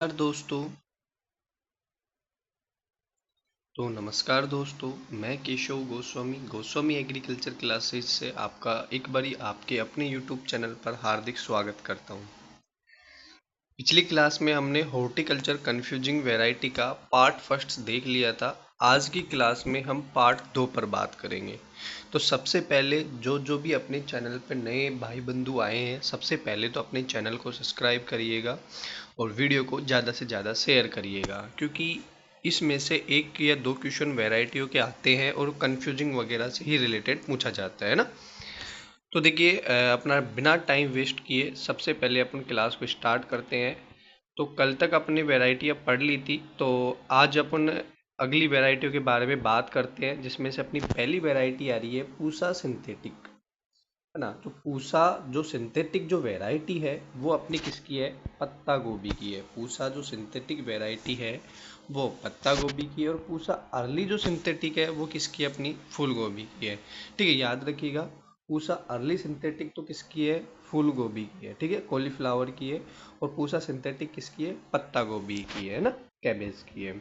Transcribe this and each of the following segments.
दोस्तों। नमस्कार दोस्तों, मैं केशव गोस्वामी एग्रीकल्चर क्लासेस से आपका एक बारी आपके अपने यूट्यूब चैनल पर हार्दिक स्वागत करता हूं। पिछली क्लास में हमने हॉर्टिकल्चर कन्फ्यूजिंग वैरायटी का पार्ट फर्स्ट देख लिया था। आज की क्लास में हम पार्ट 2 पर बात करेंगे। तो सबसे पहले जो जो भी अपने चैनल पर नए भाई बंधु आए हैं, सबसे पहले तो अपने चैनल को सब्सक्राइब करिएगा और वीडियो को ज़्यादा से ज़्यादा शेयर करिएगा, क्योंकि इसमें से एक या दो क्वेश्चन वैरायटियों के आते हैं और कंफ्यूजिंग वगैरह से ही रिलेटेड पूछा जाता है ना। तो देखिए, अपना बिना टाइम वेस्ट किए सबसे पहले अपन क्लास को स्टार्ट करते हैं। तो कल तक अपनी वैरायटियाँ पढ़ ली थी, तो आज अपन अगली वैरायटियों के बारे में बात करते हैं, जिसमें से अपनी पहली वैरायटी आ रही है पूसा सिंथेटिक, है ना। तो पूसा जो सिंथेटिक जो वैरायटी है वो अपनी किसकी है? पत्ता गोभी की है। पूसा जो सिंथेटिक वैरायटी है वो पत्ता गोभी की है, और पूसा अर्ली जो सिंथेटिक है वो किसकी है? अपनी फूल गोभी की है। ठीक है, याद रखिएगा। पूसा अर्ली सिंथेटिक तो किसकी है? फूल गोभी की है। ठीक है, कॉलीफ्लावर की है। और पूसा सिंथेटिक किसकी है? पत्ता गोभी की है ना, कैबेज की है।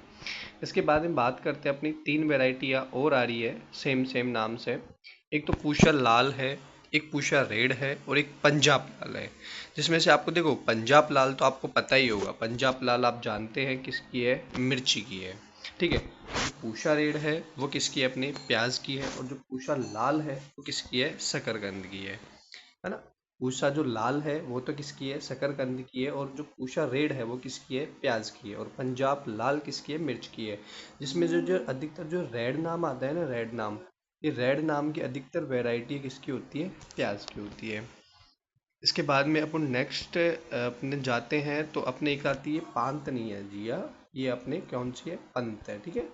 इसके बाद में बात करते हैं, अपनी तीन वेराइटियाँ और आ रही है सेम सेम नाम से। एक तो पूषा लाल है, एक पूषा रेड है, और एक पंजाब लाल है। जिसमें से आपको देखो, पंजाब लाल तो आपको पता ही होगा। पंजाब लाल आप जानते हैं किसकी है? मिर्ची की है। ठीक है। जो पूषा रेड है वो किसकी है? अपने प्याज की है। और जो पूषा लाल है वो किसकी है? शकरकंद की है ना। पूषा जो लाल है वो तो किसकी है? शकरकंद की है। और जो पूषा रेड है वो किसकी है? प्याज की है। और पंजाब लाल किसकी है? मिर्च की है। जिसमें जो जो अधिकतर जो रेड नाम आता है ना, रेड नाम, ये रेड नाम की अधिकतर वैरायटी किसकी होती है? प्याज की होती है। इसके बाद में अपन नेक्स्ट अपने जाते हैं, तो अपने एक आती है पांत नहीं है जी, ये अपने कौन सी है? पंत है। ठीक है।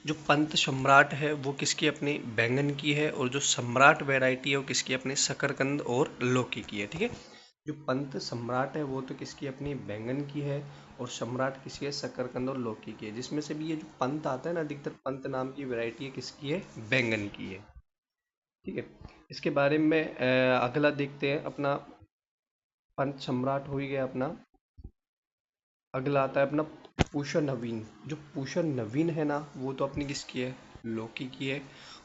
जो पंत सम्राट है वो किसकी? अपनी बैंगन की है। और जो सम्राट वैरायटी है वो किसकी? अपने शकरकंद और लौकी की है। ठीक है। जो पंत सम्राट है वो तो किसकी? अपनी बैंगन की है। और सम्राट किसकी है? शकरकंद और लौकी की है। जिसमें से भी ये जो पंत आता है ना, अधिकतर पंत नाम की वैरायटी है किसकी है? बैंगन की है। ठीक है। इसके बारे में अगला देखते हैं अपना। पंत सम्राट हो ही गया अपना। अगला आता है अपना पूषा नवीन। जो पूषा नवीन है ना, वो तो अपनी किसकी है? लौकी की है।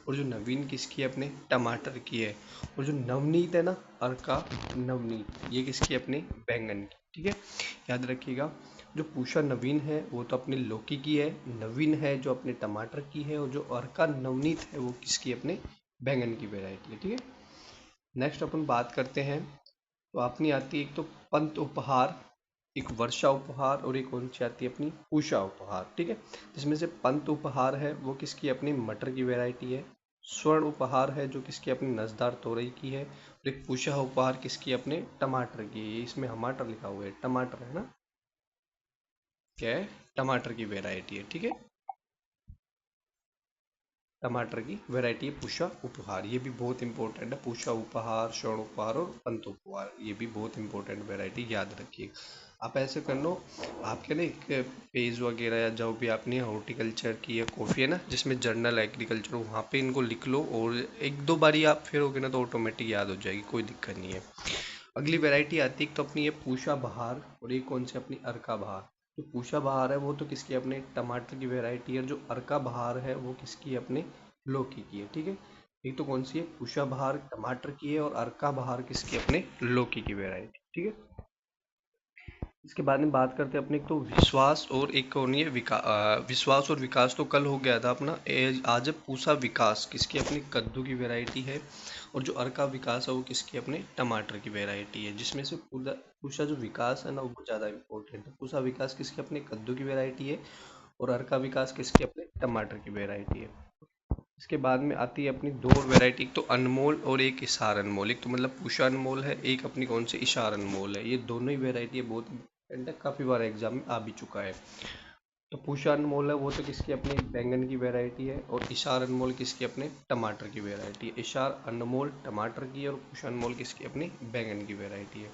और जो नवीन किसकी है? अपने टमाटर की है। और जो नवनीत है ना, अर्का नवनीत, ये किसकी है? अपने बैंगन की। ठीक है, याद रखिएगा। जो पूषा नवीन है वो तो अपनी लौकी की है। नवीन है जो अपने टमाटर की है। और जो अर्का नवनीत है वो किसकी? अपने बैंगन की वेराइटी है। ठीक है। नेक्स्ट अपन बात करते हैं, तो अपनी आती है एक तो पंत उपहार, एक वर्षा उपहार, और एक कौन सी आती है? अपनी उषा उपहार। ठीक है। जिसमें से पंत उपहार है वो किसकी? अपनी मटर की वैरायटी है। स्वर्ण उपहार है जो किसकी? अपनी नजदार तोरई की है। और एक उषा उपहार किसकी? अपने टमाटर की है। इसमें टमाटर लिखा हुआ है, टमाटर है ना, क्या है? टमाटर की वैरायटी है। ठीक है। टमाटर की वैरायटी है पूषा उपहार। ये भी बहुत इंपॉर्टेंट है। पूषा उपहार, स्वर्ण उपहार और पंत उपहार, ये भी बहुत इंपॉर्टेंट वैरायटी, याद रखिए। आप ऐसे कर लो, आपके ना एक पेज वगैरह या जो भी आपने हॉर्टिकल्चर की या कॉफ़ी है ना, जिसमें जर्नल एग्रीकल्चर, वहाँ पे इनको लिख लो, और एक दो बारी आप फिरोगे ना तो ऑटोमेटिक याद हो जाएगी, कोई दिक्कत नहीं है। अगली वैरायटी आती है, तो अपनी ये पूषा बहार, और ये कौन सी? अपनी अर्का बहार। जो पूषा बहार है वो तो किसकी? अपने टमाटर की वैरायटी है। और जो अर्का बहार है वो किसकी है? अपने लौकी की है। ठीक है। एक तो कौन सी है? पूषा बहार टमाटर की है, और अर्का बहार किसकी? अपने लौकी की वैरायटी। ठीक है। इसके बारे में बात करते हैं अपने। एक तो विश्वास, और एक कौन है? विश्वास और विकास तो कल हो गया था अपना। आज है पूसा विकास, किसकी? अपनी कद्दू की वैरायटी है। और जो अर्का विकास है वो किसकी? अपने टमाटर की वैरायटी है। जिसमें से पूसा जो विकास है ना वो ज़्यादा इंपॉर्टेंट है। पूसा विकास किसकी? अपने कद्दू की वैरायटी है। और अर्का विकास किसकी? अपने टमाटर की वैरायटी है। इसके बाद में आती है अपनी दो और वैरायटी, एक तो अनमोल और एक इशार अनमोल। एक तो मतलब पूषा अनमोल है, एक अपनी कौन सी? इशार अनमोल है। ये दोनों ही वैरायटी है, बहुत इंपॉर्टेंट है, काफ़ी बार एग्जाम में आ भी चुका है। तो पूषा अनमोल है वो तो किसकी? अपनी बैंगन की वैरायटी है। और इशार अनमोल किसकी? अपने टमाटर की वैरायटी है। इशार अनमोल टमाटर की है, और पूषा अनमोल किसकी? अपनी बैंगन की वैरायटी है।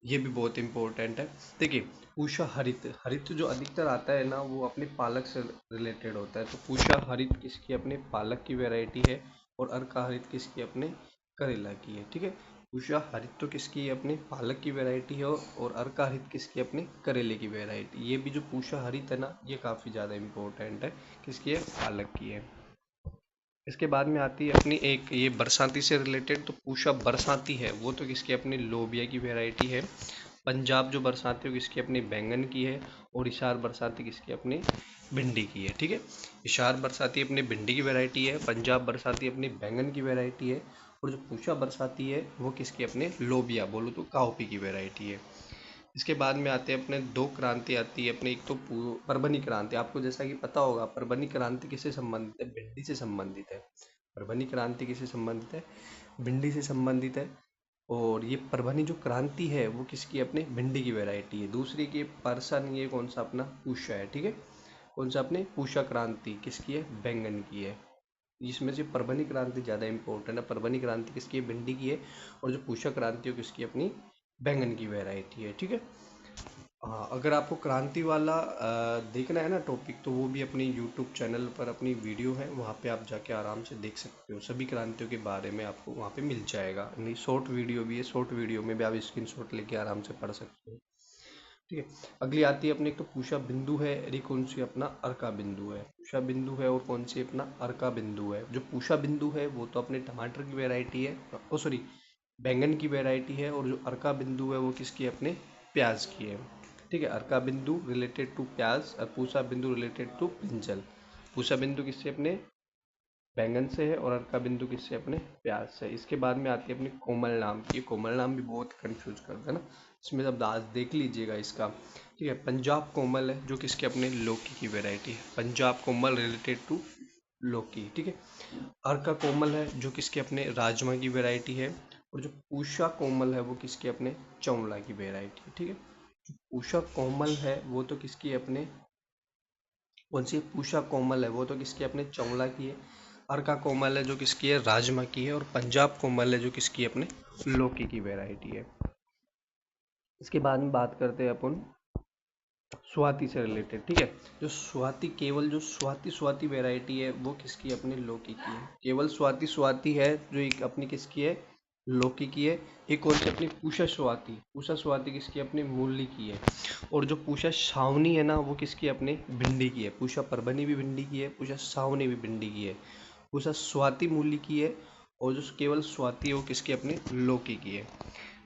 ये भी बहुत इंपॉर्टेंट है। देखिए, पूषा हरित, हरित जो अधिकतर आता है ना वो अपने पालक से रिलेटेड होता है। तो पूषा हरित किसकी? अपने पालक की वैरायटी है। और अर्का हरित किसकी? अपने करेला की है। ठीक है। पूषा हरित तो किसकी है? अपने पालक की वैरायटी है। और अर्का हरित किसकी है? अपने करेले की वैरायटी। ये भी जो पूषा हरित है ना, ये काफ़ी ज़्यादा इम्पोर्टेंट है। किसकी है? पालक की है। इसके बाद में आती है अपनी एक ये बरसाती से रिलेटेड, तो पूषा बरसाती है वो तो किसकी? अपनी लोबिया की वैरायटी है। पंजाब जो बरसाती है किसकी? अपनी बैंगन की है। और इशार बरसाती किसकी? अपनी भिंडी की है। ठीक है, इशार बरसाती अपनी भिंडी की वैरायटी है, पंजाब बरसाती अपनी बैंगन की वैरायटी है। और जो पूषा बरसाती है वो किसकी? अपने लोबिया बोलो तो काउपी की वैरायटी है। इसके बाद में आते हैं अपने दो क्रांति आती है अपने, एक तो परभनी क्रांति। आपको जैसा कि पता होगा परभनी क्रांति किससे संबंधित है? भिंडी से संबंधित है। परभनी क्रांति किससे संबंधित है? भिंडी से संबंधित है। और ये परभनी जो क्रांति है वो किसकी? अपने भिंडी की वैरायटी है। दूसरी की परसा नहीं है, कौन सा? अपना पूषा है। ठीक है, कौन सा? अपने पूषा क्रांति किसकी है? बैंगन की है। जिसमें से परभनी क्रांति ज़्यादा इंपॉर्टेंट है। परभनी क्रांति किसकी है? भिंडी की है। और जो पूषा क्रांति है किसकी? अपनी बैंगन की वैरायटी है। ठीक है। हाँ, अगर आपको क्रांति वाला देखना है ना टॉपिक, तो वो भी अपनी यूट्यूब चैनल पर अपनी वीडियो है, वहाँ पे आप जाके आराम से देख सकते हो। सभी क्रांतियों के बारे में आपको वहाँ पे मिल जाएगा। नहीं, शॉर्ट वीडियो भी है, शॉर्ट वीडियो में भी आप स्क्रीनशॉट लेके आराम से पढ़ सकते हो। ठीक है। अगली आती है अपने, एक तो पूषा बिंदु है, और एक कौन सी? अपना अर्का बिंदु है। पूषा बिंदु है और कौन सी? अपना अर्का बिंदु है। जो पूषा बिंदु है वो तो अपने टमाटर की वैरायटी है, ओ सॉरी, बैंगन की वैरायटी है। और जो अर्का बिंदु है वो किसकी है? अपने प्याज की है। ठीक है, अर्का बिंदु रिलेटेड टू प्याज और पूषा बिंदु रिलेटेड टू ब्रिंजल। पूषा बिंदु किससे? अपने बैंगन से है। और अर्का बिंदु किससे? अपने प्याज से। इसके बाद में आती है अपनी कोमल नाम की। ये कोमल नाम भी बहुत कंफ्यूज करता है ना, इसमें अब आज देख लीजिएगा इसका। ठीक है, पंजाब कोमल है जो किसके? अपने लौकी की वैरायटी है। पंजाब कोमल रिलेटेड टू लौकी। ठीक है, अर्का कोमल है जो किसके? अपने राजमा की वैरायटी है। और जो पूषा कोमल है वो किसके? अपने चौला की वैरायटी है। ठीक है, जो पूषा कोमल है वो तो किसकी है? अपने कौन सी? पूषा कोमल है वो तो किसकी? अपने चौला की है। अर्का कोमल है जो किसकी है? राजमा की है। और पंजाब कोमल है जो किसकी है? अपने लौकी की वैरायटी है। इसके बाद में बात करते हैं अपन स्वाति से रिलेटेड। ठीक है, जो स्वाति, केवल जो स्वाति स्वाति वैरायटी है वो किसकी? अपनी लौकी की है। केवल स्वाति स्वाति है जो एक अपनी किसकी है? लौकी की है। एक और सी अपनी पूषा स्वाति, पूषा स्वाति किसकी? अपनी मूली की है। और जो पूषा सावनी है ना वो किसकी? अपने भिंडी की है। पूषा परभनी भी भिंडी की है, पूषा सावनी भी भिंडी की है। पूषा स्वाति मूली की है। और जो केवल स्वाति है वो किसकी? अपनी लौकी की है।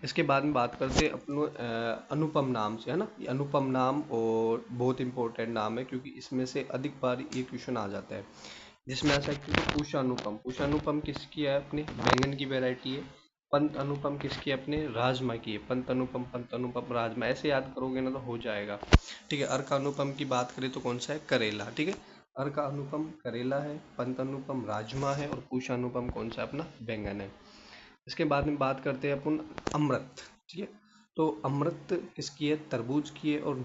इसके बाद में बात करते हैं अपन अनुपम नाम से, है ना। ये अनुपम नाम और बहुत इंपॉर्टेंट नाम है क्योंकि इसमें से अधिक बार ये क्वेश्चन आ जाता है। जिसमें आ सकते हैं पूषा अनुपम। पूषा अनुपम किसकी है? अपने बैंगन की वैरायटी है। पंत अनुपम किसकी है? अपने राजमा की है। पंत अनुपम राजमा, ऐसे याद करोगे ना तो हो जाएगा। ठीक है, अर्क अनुपम की बात करें तो कौन सा है? करेला। ठीक है, अर्क अनुपम करेला है, पंत अनुपम राजमा है, और पूषा अनुपम कौन सा? अपना बैंगन है। इसके बाद में बात करते हैं अपन अमृत। ठीक है, तो अमृत किसकी है? तरबूज की है। और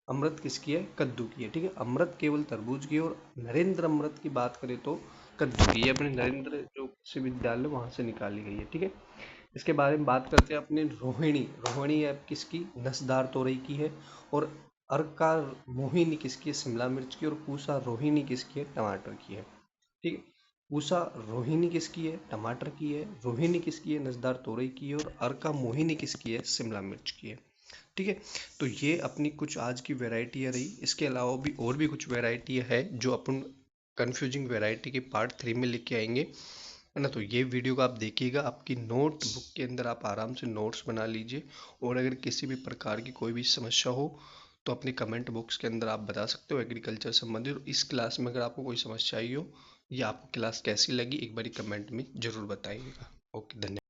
अमृत किसकी है? कद्दू की है। ठीक है, अमृत केवल तरबूज की है। और नरेंद्र अमृत की बात करें तो कद्दू की है। अपने नरेंद्र जो विश्वविद्यालय वहां से निकाली गई है। ठीक है, इसके बारे में बात करते हैं अपने रोहिणी। रोहिणी है किसकी? नसदार तोरई की है। और अर्का मोहिनी किसकी है? शिमला मिर्च की। और पूसा रोहिणी किसकी है? टमाटर की है। ठीक है, पूसा रोहिणी किसकी है? टमाटर की है। रोहिणी किसकी है? नजदार तोरई की है। और अर्का मोहिनी किसकी है? शिमला मिर्च की है। ठीक है, तो ये अपनी कुछ आज की वैरायटियाँ रही। इसके अलावा भी और भी कुछ वैरायटियाँ है जो अपन कंफ्यूजिंग वैरायटी के पार्ट 3 में लेके आएंगे, है ना। तो ये वीडियो को आप देखिएगा, आपकी नोट बुक के अंदर आप आराम से नोट्स बना लीजिए। और अगर किसी भी प्रकार की कोई भी समस्या हो तो अपने कमेंट बॉक्स के अंदर आप बता सकते हो एग्रीकल्चर संबंधित। और इस क्लास में अगर आपको कोई समस्या आई हो या आपको क्लास कैसी लगी, एक बारी कमेंट में ज़रूर बताइएगा। ओके, धन्यवाद।